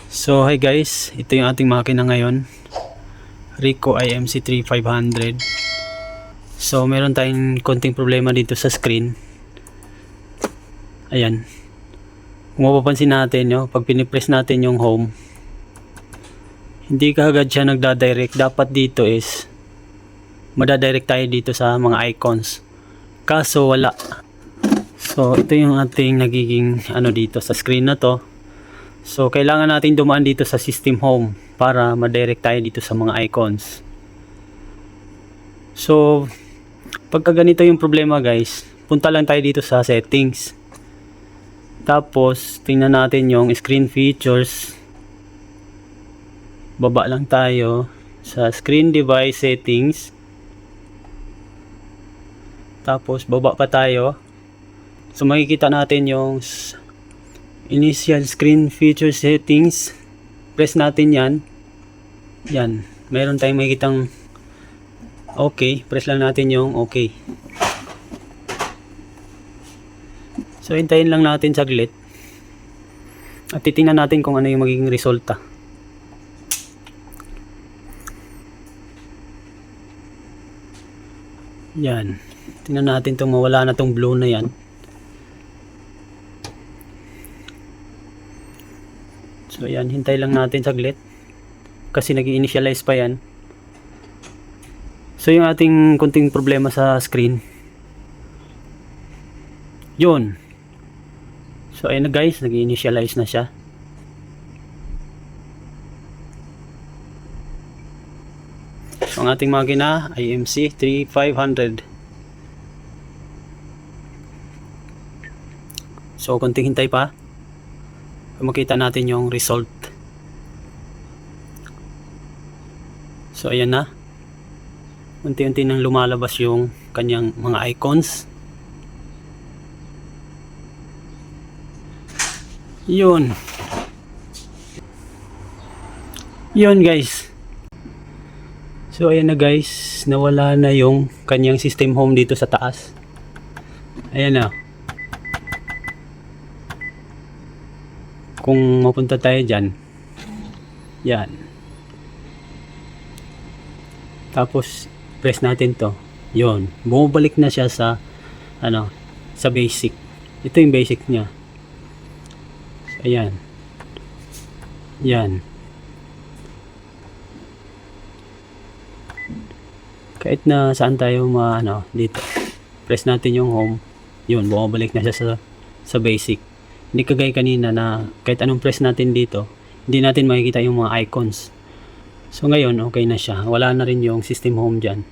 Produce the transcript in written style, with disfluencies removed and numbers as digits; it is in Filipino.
So hi guys, ito yung ating makina ngayon, Ricoh IMC 3500. So meron tayong konting problema dito sa screen. Ayan, kung mapapansin natin, pag pinipress natin yung home, hindi kaagad siya nagdadirect. Dapat dito is madadirect tayo dito sa mga icons, kaso wala. So ito yung ating nagiging dito sa screen na to. So kailangan natin dumaan dito sa system home para ma-direct tayo dito sa mga icons. So pagka ganito yung problema guys, punta lang tayo dito sa settings. Tapos tingnan natin yung screen features. Baba lang tayo sa screen device settings. Tapos baba pa tayo. So makikita natin yung initial screen feature settings. Press natin yan. Yan, meron tayong makikitang okay. Press lang natin yung okay. So hintayin lang natin saglit at titingnan natin kung ano yung magiging resulta. Yan, tingnan natin itong mawala na itong blue na yan. So yan, hintay lang natin saglit kasi nag-initialize pa yan. So yung ating konting problema sa screen, yun. So ayun na guys, nag-initialize na siya. So ang ating makina IMC 3500. So konting hintay pa, makita natin yung result. So ayan na, unti-unti nang lumalabas yung kanyang mga icons. Yun guys. So ayan na guys, nawala na yung kanyang system home dito sa taas. Ayan na. Kung mapunta tayo dyan, yan, tapos press natin to, yun, bumabalik na siya sa sa basic. Ito yung basic nya. So, ayan, yan, kahit na saan tayo dito, press natin yung home, yun, bumabalik na siya sa basic. Hindi kagaya kanina na kahit anong press natin dito, hindi natin makikita yung mga icons. So ngayon okay na siya, wala na rin yung system home dyan.